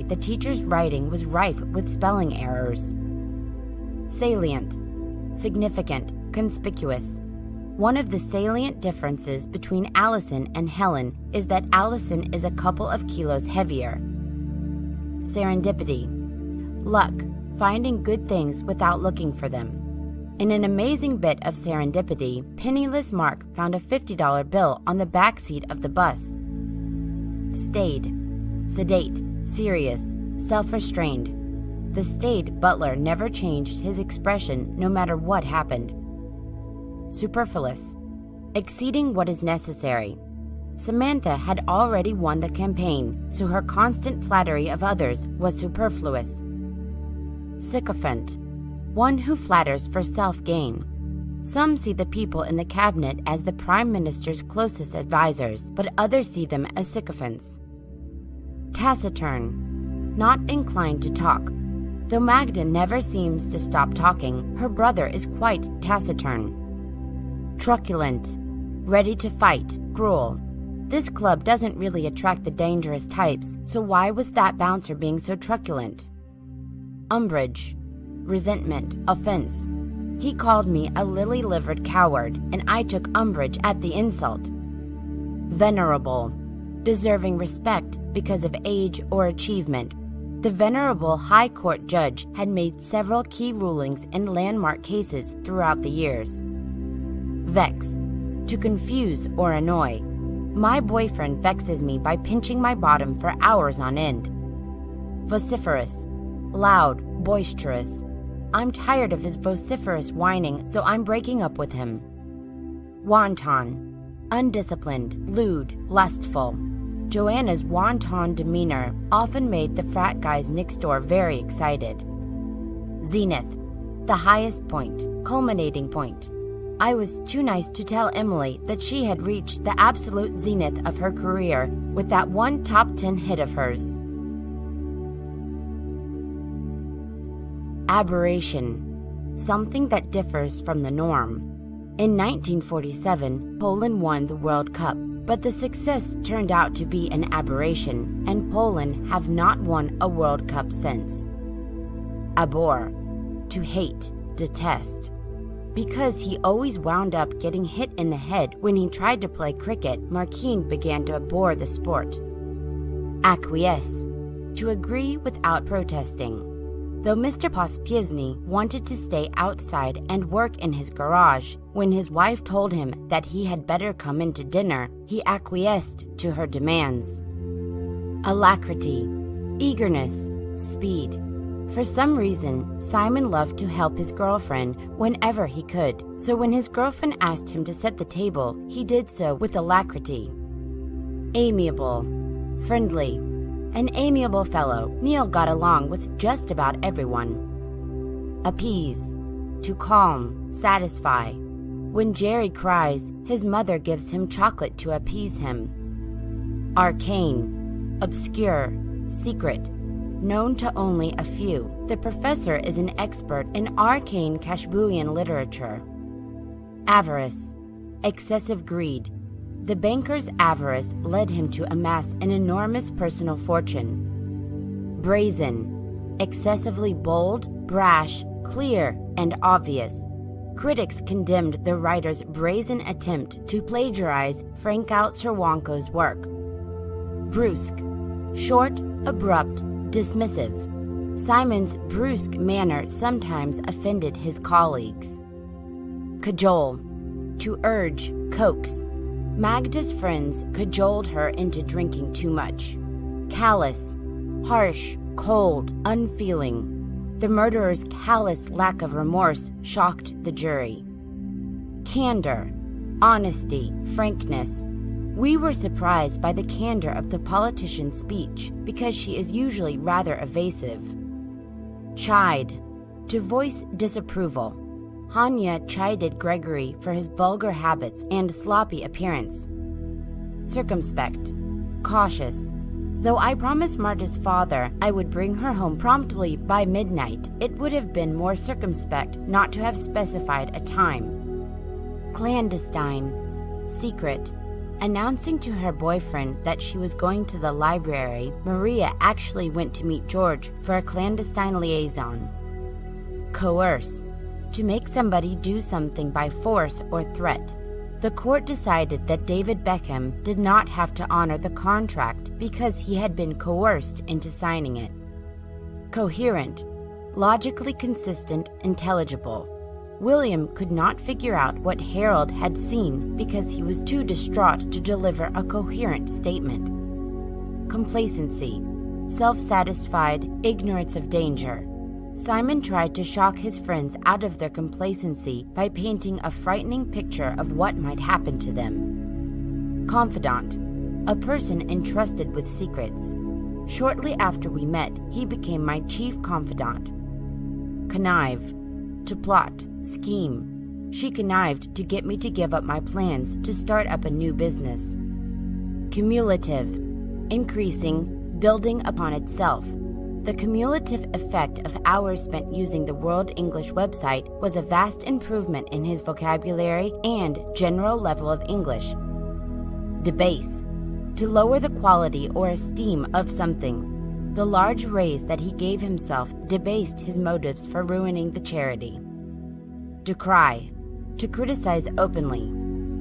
The teacher's writing was rife with spelling errors. Salient, significant, conspicuous. One of the salient differences between Allison and Helen is that Allison is a couple of kilos heavier. Serendipity, luck, finding good things without looking for them. In an amazing bit of serendipity, penniless Mark found a $50 bill on the back seat of the bus. Staid, sedate, serious, self-restrained. The staid butler never changed his expression no matter what happened. Superfluous, exceeding what is necessary. Samantha had already won the campaign, so her constant flattery of others was superfluous. Sycophant, one who flatters for self-gain. Some see the people in the cabinet as the Prime Minister's closest advisors, but others see them as sycophants. Taciturn, not inclined to talk. Though Magda never seems to stop talking, her brother is quite taciturn. Truculent, ready to fight, cruel. This club doesn't really attract the dangerous types, so why was that bouncer being so truculent? Umbrage, resentment, offense. He called me a lily-livered coward, and I took umbrage at the insult. Venerable, deserving respect because of age or achievement. The venerable High Court judge had made several key rulings in landmark cases throughout the years. Vex, to confuse or annoy. My boyfriend vexes me by pinching my bottom for hours on end. Vociferous, loud, boisterous. I'm tired of his vociferous whining, so I'm breaking up with him. Wanton, undisciplined, lewd, lustful. Joanna's wanton demeanor often made the frat guys next door very excited. Zenith, the highest point, culminating point. I was too nice to tell Emily that she had reached the absolute zenith of her career with that one top 10 hit of hers. Aberration, something that differs from the norm. In 1947, Poland won the World Cup, but the success turned out to be an aberration, and Poland have not won a World Cup since. Abhor, to hate, detest. Because he always wound up getting hit in the head when he tried to play cricket, Marquine began to abhor the sport. Acquiesce, to agree without protesting. Though Mr. Pospieszny wanted to stay outside and work in his garage, when his wife told him that he had better come in to dinner, he acquiesced to her demands. Alacrity, eagerness, speed. For some reason, Simon loved to help his girlfriend whenever he could, so when his girlfriend asked him to set the table, he did so with alacrity. Amiable, friendly. An amiable fellow, Neil got along with just about everyone. Appease, to calm, satisfy. When Jerry cries, his mother gives him chocolate to appease him. Arcane, obscure, secret. Known to only a few, the professor is an expert in arcane Kashbuian literature. Avarice, excessive greed. The banker's avarice led him to amass an enormous personal fortune. Brazen, excessively bold, brash, clear, and obvious. Critics condemned the writer's brazen attempt to plagiarize Frankout Cerwanko's work. Brusque, short, abrupt, dismissive. Simon's brusque manner sometimes offended his colleagues. Cajole, to urge, coax. Magda's friends cajoled her into drinking too much. Callous, harsh, cold, unfeeling. The murderer's callous lack of remorse shocked the jury. Candor, honesty, frankness. We were surprised by the candor of the politician's speech because she is usually rather evasive. Chide, to voice disapproval. Hanya chided Gregory for his vulgar habits and sloppy appearance. Circumspect, cautious. Though I promised Marta's father I would bring her home promptly by midnight, it would have been more circumspect not to have specified a time. Clandestine, secret, Announcing to her boyfriend that she was going to the library, Maria actually went to meet George for a clandestine liaison. Coerce. To make somebody do something by force or threat. The court decided that David Beckham did not have to honor the contract because he had been coerced into signing it. Coherent. Logically consistent, intelligible. William could not figure out what Harold had seen because he was too distraught to deliver a coherent statement. Complacency. Self-satisfied, ignorance of danger. Simon tried to shock his friends out of their complacency by painting a frightening picture of what might happen to them. Confidant. A person entrusted with secrets. Shortly after we met, he became my chief confidant. Connive. To plot. Scheme. She connived to get me to give up my plans to start up a new business. Cumulative. Increasing, building upon itself. The cumulative effect of hours spent using the World English website was a vast improvement in his vocabulary and general level of English. Debase. To lower the quality or esteem of something. The large raise that he gave himself debased his motives for ruining the charity. Decry. To criticize openly.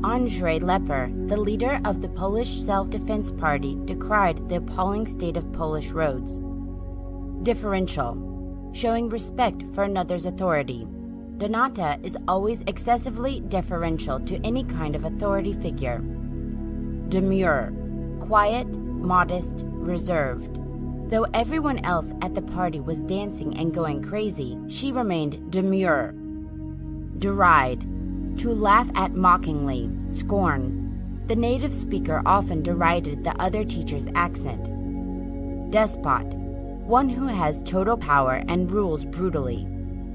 Andrzej Leper, the leader of the Polish Self-Defense Party, decried the appalling state of Polish roads. Differential. Showing respect for another's authority. Donata is always excessively deferential to any kind of authority figure. Demure. Quiet, modest, reserved. Though everyone else at the party was dancing and going crazy, she remained demure. Deride. To laugh at mockingly, scorn. The native speaker often derided the other teacher's accent. Despot. One who has total power and rules brutally.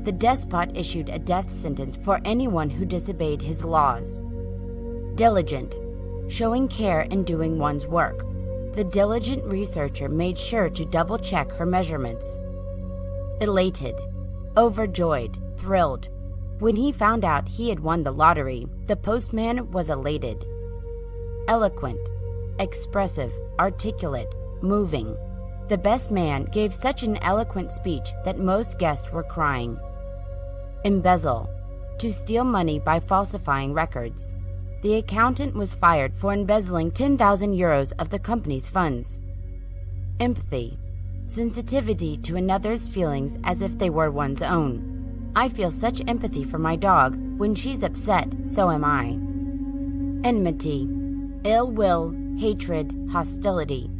The despot issued a death sentence for anyone who disobeyed his laws. Diligent. Showing care in doing one's work. The diligent researcher made sure to double-check her measurements. Elated. Overjoyed, thrilled. When he found out he had won the lottery, the postman was elated. Eloquent. Expressive, articulate, moving. The best man gave such an eloquent speech that most guests were crying. Embezzle. To steal money by falsifying records. The accountant was fired for embezzling 10,000 euros of the company's funds. Empathy. Sensitivity to another's feelings as if they were one's own. I feel such empathy for my dog. When she's upset, so am I. Enmity. Ill will, hatred, hostility.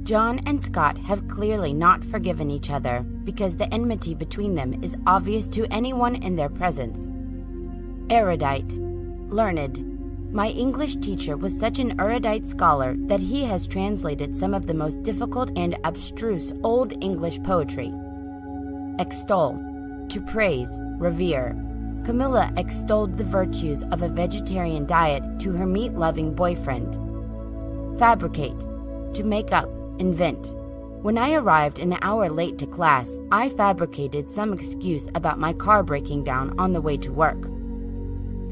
John and Scott have clearly not forgiven each other because the enmity between them is obvious to anyone in their presence. Erudite. Learned. My English teacher was such an erudite scholar that he has translated some of the most difficult and abstruse Old English poetry. Extol. To praise, revere. Camilla extolled the virtues of a vegetarian diet to her meat-loving boyfriend. Fabricate. To make up, invent. When I arrived an hour late to class, I fabricated some excuse about my car breaking down on the way to work.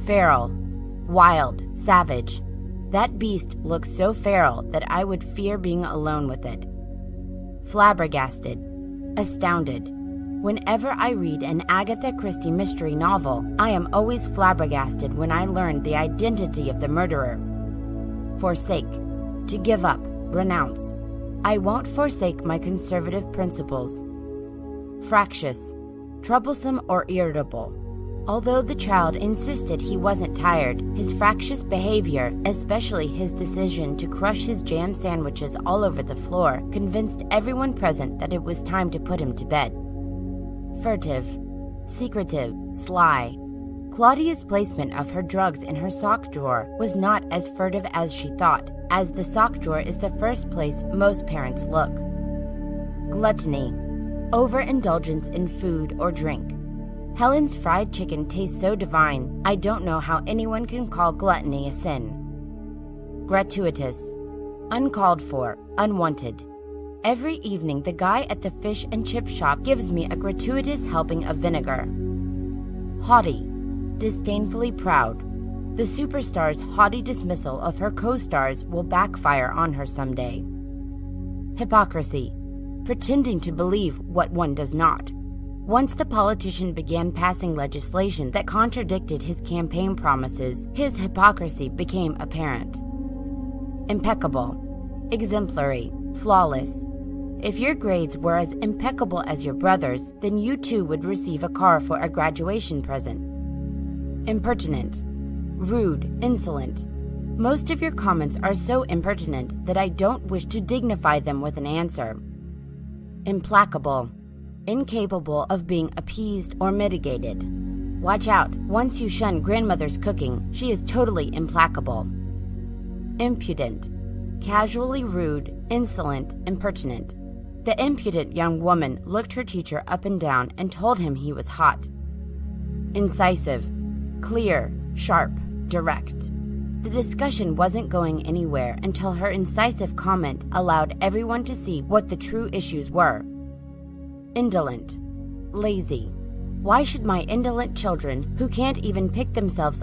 Feral. Wild, savage. That beast looks so feral that I would fear being alone with it. Flabbergasted. Astounded. Whenever I read an Agatha Christie mystery novel, I am always flabbergasted when I learn the identity of the murderer. Forsake. To give up, renounce. I won't forsake my conservative principles. Fractious. Troublesome or irritable. Although the child insisted he wasn't tired, his fractious behavior, especially his decision to crush his jam sandwiches all over the floor, convinced everyone present that it was time to put him to bed. Furtive. Secretive, sly. Claudia's placement of her drugs in her sock drawer was not as furtive as she thought, as the sock drawer is the first place most parents look. Gluttony. Overindulgence in food or drink. Helen's fried chicken tastes so divine, I don't know how anyone can call gluttony a sin. Gratuitous. Uncalled for, unwanted. Every evening, the guy at the fish and chip shop gives me a gratuitous helping of vinegar. Haughty. Disdainfully proud. The superstar's haughty dismissal of her co-stars will backfire on her someday. Hypocrisy. Pretending to believe what one does not. Once the politician began passing legislation that contradicted his campaign promises, his hypocrisy became apparent. Impeccable. Exemplary. Flawless. If your grades were as impeccable as your brother's, then you too would receive a car for a graduation present. Impertinent. Rude, insolent. Most of your comments are so impertinent that I don't wish to dignify them with an answer. Implacable. Incapable of being appeased or mitigated. Watch out, once you shun grandmother's cooking, she is totally implacable. Impudent. Casually rude, insolent, impertinent. The impudent young woman looked her teacher up and down and told him he was hot. Incisive. Clear, sharp, direct. The discussion wasn't going anywhere until her incisive comment allowed everyone to see what the true issues were. Indolent. Lazy. Why should my indolent children, who can't even pick themselves